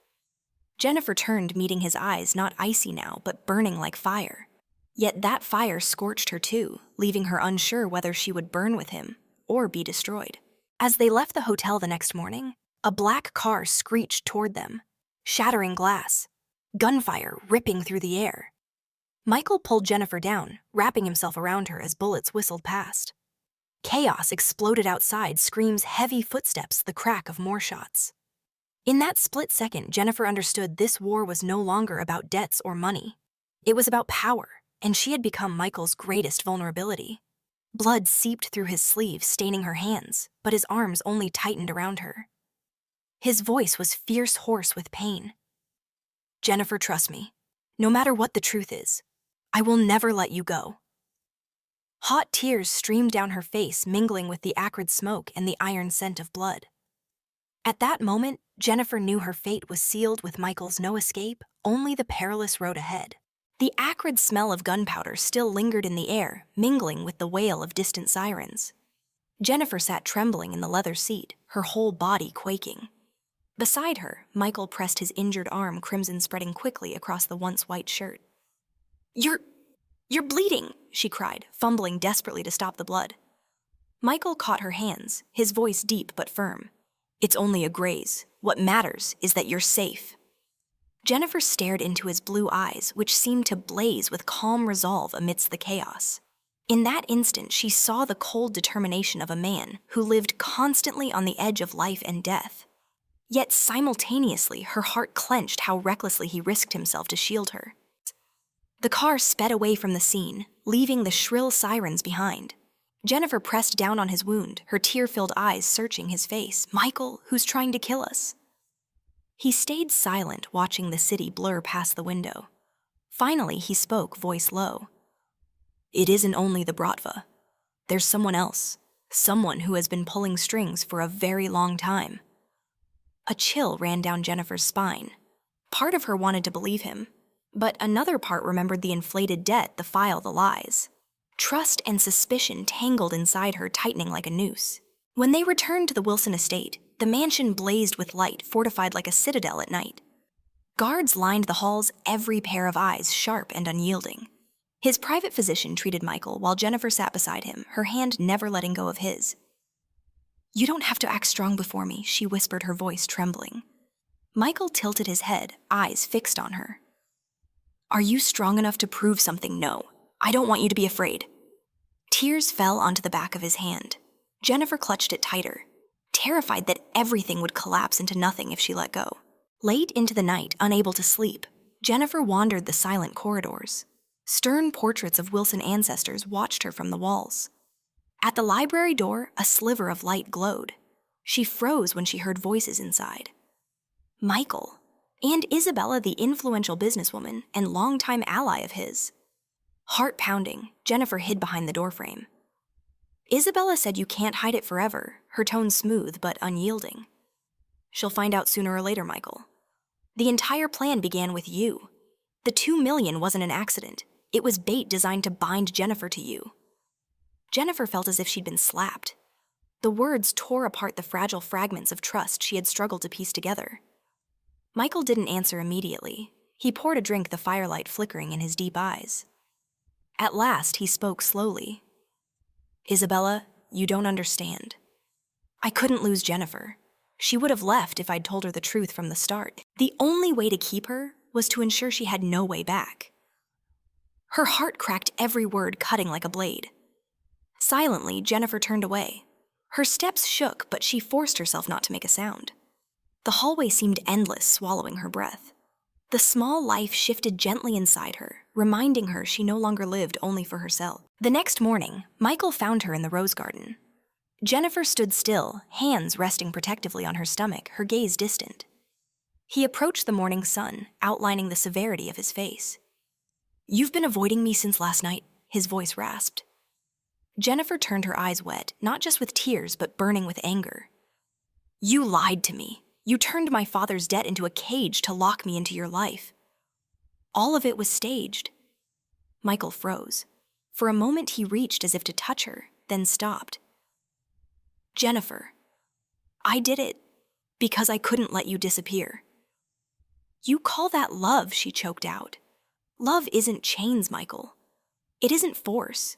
Jennifer turned, meeting his eyes, not icy now, but burning like fire. Yet that fire scorched her too, leaving her unsure whether she would burn with him or be destroyed. As they left the hotel the next morning, a black car screeched toward them, shattering glass, gunfire ripping through the air. Michael pulled Jennifer down, wrapping himself around her as bullets whistled past. Chaos exploded outside, screams, heavy footsteps, the crack of more shots. In that split second, Jennifer understood this war was no longer about debts or money. It was about power, and she had become Michael's greatest vulnerability. Blood seeped through his sleeves, staining her hands, but his arms only tightened around her. His voice was fierce, hoarse with pain. "Jennifer, trust me. No matter what the truth is, I will never let you go." Hot tears streamed down her face, mingling with the acrid smoke and the iron scent of blood. At that moment, Jennifer knew her fate was sealed with Michael's no escape, only the perilous road ahead. The acrid smell of gunpowder still lingered in the air, mingling with the wail of distant sirens. Jennifer sat trembling in the leather seat, her whole body quaking. Beside her, Michael pressed his injured arm, crimson spreading quickly across the once white shirt. You're bleeding," she cried, fumbling desperately to stop the blood. Michael caught her hands, his voice deep but firm. "It's only a graze. What matters is that you're safe." Jennifer stared into his blue eyes, which seemed to blaze with calm resolve amidst the chaos. In that instant, she saw the cold determination of a man who lived constantly on the edge of life and death. Yet simultaneously, her heart clenched how recklessly he risked himself to shield her. The car sped away from the scene, leaving the shrill sirens behind. Jennifer pressed down on his wound, her tear-filled eyes searching his face. "Michael, who's trying to kill us?" He stayed silent, watching the city blur past the window. Finally, he spoke, voice low. "It isn't only the Bratva. There's someone else, someone who has been pulling strings for a very long time." A chill ran down Jennifer's spine. Part of her wanted to believe him, but another part remembered the inflated debt, the file, the lies. Trust and suspicion tangled inside her, tightening like a noose. When they returned to the Wilson estate, the mansion blazed with light, fortified like a citadel at night. Guards lined the halls, every pair of eyes sharp and unyielding. His private physician treated Michael while Jennifer sat beside him, her hand never letting go of his. "You don't have to act strong before me," she whispered, her voice trembling. Michael tilted his head, eyes fixed on her. "Are you strong enough to prove something? No. I don't want you to be afraid." Tears fell onto the back of his hand. Jennifer clutched it tighter, terrified that everything would collapse into nothing if she let go. Late into the night, unable to sleep, Jennifer wandered the silent corridors. Stern portraits of Wilson ancestors watched her from the walls. At the library door, a sliver of light glowed. She froze when she heard voices inside. Michael, and Isabella, the influential businesswoman and longtime ally of his. Heart pounding, Jennifer hid behind the doorframe. Isabella said you can't hide it forever, her tone smooth but unyielding. She'll find out sooner or later, Michael. The entire plan began with you. The $2 million wasn't an accident. It was bait designed to bind Jennifer to you. Jennifer felt as if she'd been slapped. The words tore apart the fragile fragments of trust she had struggled to piece together. Michael didn't answer immediately. He poured a drink, the firelight flickering in his deep eyes. At last, he spoke slowly. Isabella, you don't understand. I couldn't lose Jennifer. She would have left if I'd told her the truth from the start. The only way to keep her was to ensure she had no way back. Her heart cracked, every word cutting like a blade. Silently, Jennifer turned away. Her steps shook, but she forced herself not to make a sound. The hallway seemed endless, swallowing her breath. The small life shifted gently inside her, reminding her she no longer lived only for herself. The next morning, Michael found her in the rose garden. Jennifer stood still, hands resting protectively on her stomach, her gaze distant. He approached the morning sun, outlining the severity of his face. You've been avoiding me since last night, his voice rasped. Jennifer turned her eyes wet, not just with tears, but burning with anger. You lied to me. You turned my father's debt into a cage to lock me into your life. All of it was staged. Michael froze. For a moment he reached as if to touch her, then stopped. Jennifer, I did it because I couldn't let you disappear. You call that love, she choked out. Love isn't chains, Michael. It isn't force.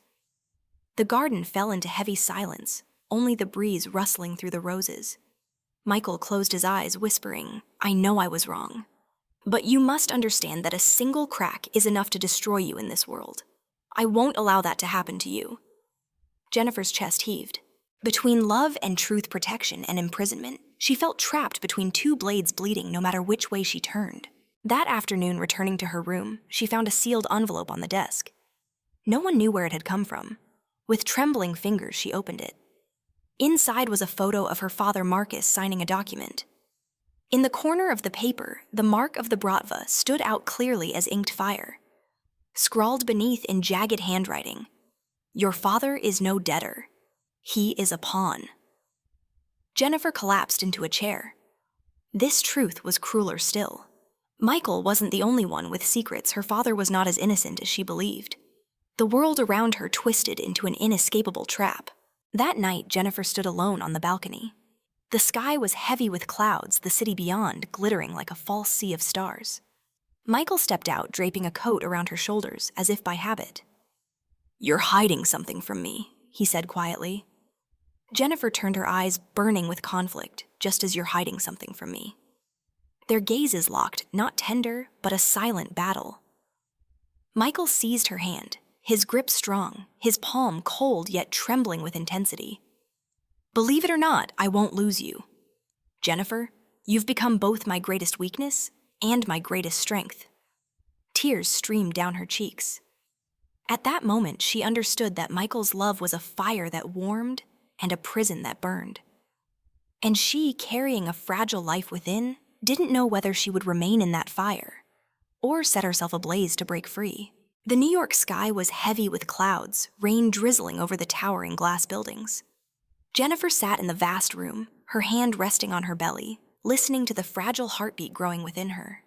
The garden fell into heavy silence, only the breeze rustling through the roses. Michael closed his eyes, whispering, I know I was wrong. But you must understand that a single crack is enough to destroy you in this world. I won't allow that to happen to you. Jennifer's chest heaved. Between love and truth, protection and imprisonment, she felt trapped between two blades bleeding no matter which way she turned. That afternoon, returning to her room, she found a sealed envelope on the desk. No one knew where it had come from. With trembling fingers, she opened it. Inside was a photo of her father Marcus signing a document. In the corner of the paper, the mark of the bratva stood out clearly as inked fire. Scrawled beneath in jagged handwriting, Your father is no debtor. He is a pawn. Jennifer collapsed into a chair. This truth was crueler still. Michael wasn't the only one with secrets. Her father was not as innocent as she believed. The world around her twisted into an inescapable trap. That night, Jennifer stood alone on the balcony. The sky was heavy with clouds, the city beyond glittering like a false sea of stars. Michael stepped out, draping a coat around her shoulders, as if by habit. You're hiding something from me, he said quietly. Jennifer turned her eyes, burning with conflict, just as you're hiding something from me. Their gazes locked, not tender, but a silent battle. Michael seized her hand, his grip strong, his palm cold yet trembling with intensity. Believe it or not, I won't lose you. Jennifer, you've become both my greatest weakness and my greatest strength. Tears streamed down her cheeks. At that moment, she understood that Michael's love was a fire that warmed and a prison that burned. And she, carrying a fragile life within, didn't know whether she would remain in that fire or set herself ablaze to break free. The New York sky was heavy with clouds, rain drizzling over the towering glass buildings. Jennifer sat in the vast room, her hand resting on her belly, listening to the fragile heartbeat growing within her.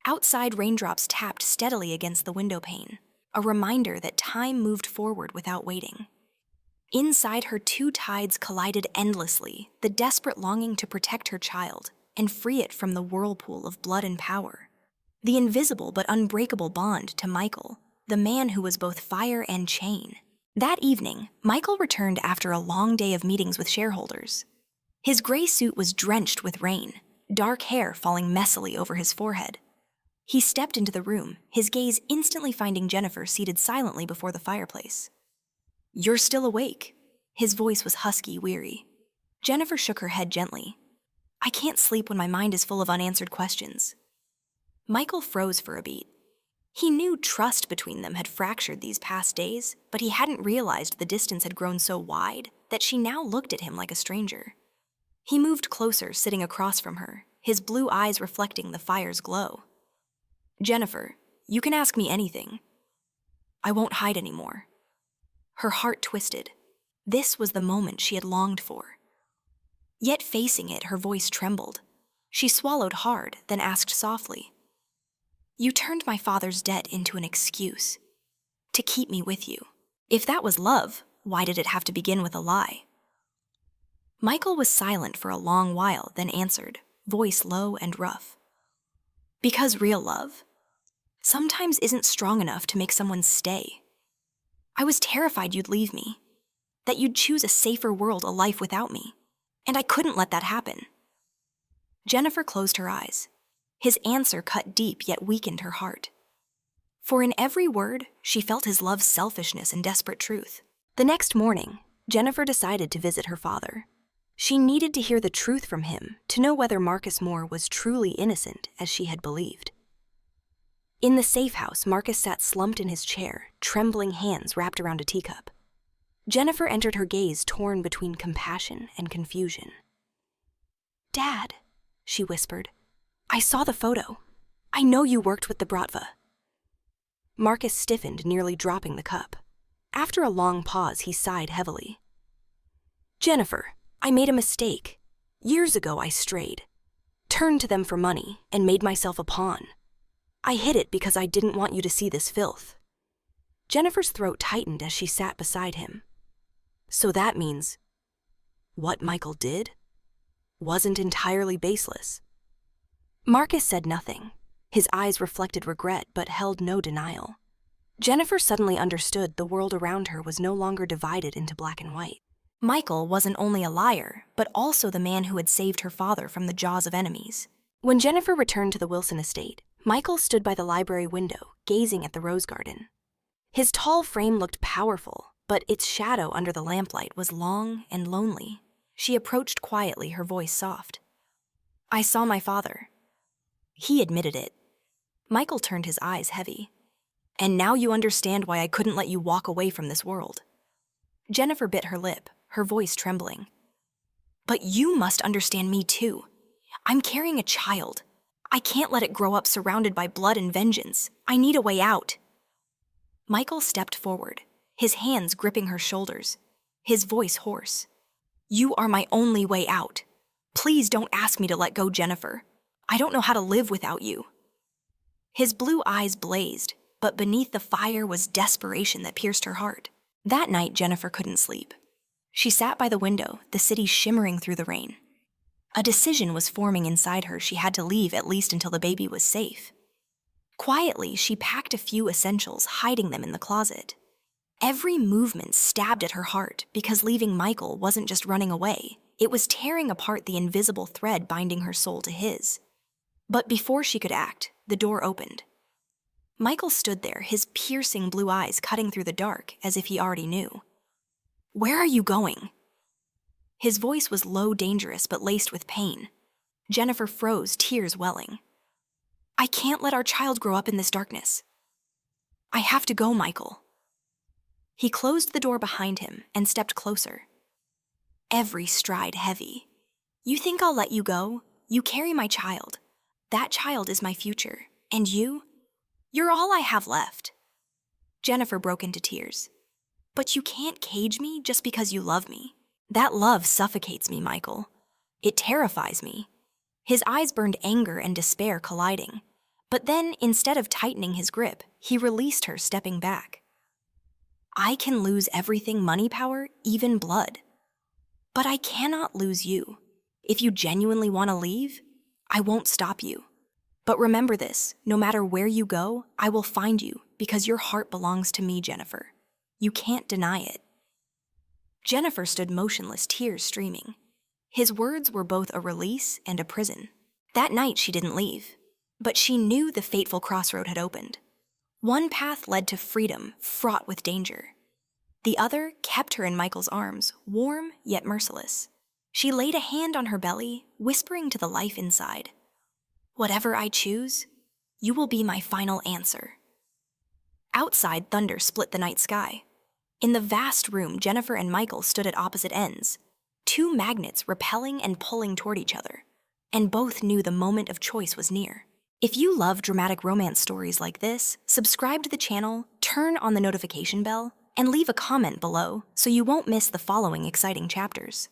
Outside, raindrops tapped steadily against the window pane, a reminder that time moved forward without waiting. Inside her, two tides collided endlessly, the desperate longing to protect her child and free it from the whirlpool of blood and power. The invisible but unbreakable bond to Michael, the man who was both fire and chain. That evening, Michael returned after a long day of meetings with shareholders. His gray suit was drenched with rain, dark hair falling messily over his forehead. He stepped into the room, his gaze instantly finding Jennifer seated silently before the fireplace. You're still awake. His voice was husky, weary. Jennifer shook her head gently. I can't sleep when my mind is full of unanswered questions. Michael froze for a beat. He knew trust between them had fractured these past days, but he hadn't realized the distance had grown so wide that she now looked at him like a stranger. He moved closer, sitting across from her, his blue eyes reflecting the fire's glow. Jennifer, you can ask me anything. I won't hide anymore. Her heart twisted. This was the moment she had longed for. Yet facing it, her voice trembled. She swallowed hard, then asked softly, You turned my father's debt into an excuse to keep me with you. If that was love, why did it have to begin with a lie? Michael was silent for a long while, then answered, voice low and rough. Because real love sometimes isn't strong enough to make someone stay. I was terrified you'd leave me, that you'd choose a safer world, a life without me, and I couldn't let that happen. Jennifer closed her eyes. His answer cut deep yet weakened her heart. For in every word, she felt his love's selfishness and desperate truth. The next morning, Jennifer decided to visit her father. She needed to hear the truth from him to know whether Marcus Moore was truly innocent as she had believed. In the safe house, Marcus sat slumped in his chair, trembling hands wrapped around a teacup. Jennifer entered her gaze torn between compassion and confusion. Dad, she whispered, I saw the photo. I know you worked with the Bratva. Marcus stiffened, nearly dropping the cup. After a long pause, he sighed heavily. Jennifer, I made a mistake. Years ago I strayed, turned to them for money, and made myself a pawn. I hid it because I didn't want you to see this filth. Jennifer's throat tightened as she sat beside him. So that means what Michael did wasn't entirely baseless. Marcus said nothing. His eyes reflected regret but held no denial. Jennifer suddenly understood the world around her was no longer divided into black and white. Michael wasn't only a liar, but also the man who had saved her father from the jaws of enemies. When Jennifer returned to the Wilson estate, Michael stood by the library window, gazing at the rose garden. His tall frame looked powerful, but its shadow under the lamplight was long and lonely. She approached quietly, her voice soft. I saw my father. He admitted it. Michael turned his eyes heavy. And now you understand why I couldn't let you walk away from this world. Jennifer bit her lip, her voice trembling. But you must understand me too. I'm carrying a child. I can't let it grow up surrounded by blood and vengeance. I need a way out. Michael stepped forward, his hands gripping her shoulders, his voice hoarse. You are my only way out. Please don't ask me to let go, Jennifer. I don't know how to live without you. His blue eyes blazed, but beneath the fire was desperation that pierced her heart. That night, Jennifer couldn't sleep. She sat by the window, the city shimmering through the rain. A decision was forming inside her. She had to leave at least until the baby was safe. Quietly, she packed a few essentials, hiding them in the closet. Every movement stabbed at her heart because leaving Michael wasn't just running away. It was tearing apart the invisible thread binding her soul to his. But before she could act, the door opened. Michael stood there, his piercing blue eyes cutting through the dark as if he already knew. Where are you going? His voice was low, dangerous, but laced with pain. Jennifer froze, tears welling. I can't let our child grow up in this darkness. I have to go, Michael. He closed the door behind him and stepped closer. Every stride heavy. You think I'll let you go? You carry my child. That child is my future. And you're all I have left. Jennifer broke into tears. But you can't cage me just because you love me. That love suffocates me, Michael. It terrifies me. His eyes burned anger and despair colliding. But then, instead of tightening his grip, he released her, stepping back. I can lose everything, money, power, even blood. But I cannot lose you. If you genuinely want to leave, I won't stop you. But remember this, no matter where you go, I will find you because your heart belongs to me, Jennifer. You can't deny it. Jennifer stood motionless, tears streaming. His words were both a release and a prison. That night she didn't leave, but she knew the fateful crossroad had opened. One path led to freedom, fraught with danger. The other kept her in Michael's arms, warm yet merciless. She laid a hand on her belly, whispering to the life inside, "Whatever I choose, you will be my final answer." Outside, thunder split the night sky. In the vast room, Jennifer and Michael stood at opposite ends, two magnets repelling and pulling toward each other, and both knew the moment of choice was near. If you love dramatic romance stories like this, subscribe to the channel, turn on the notification bell, and leave a comment below so you won't miss the following exciting chapters.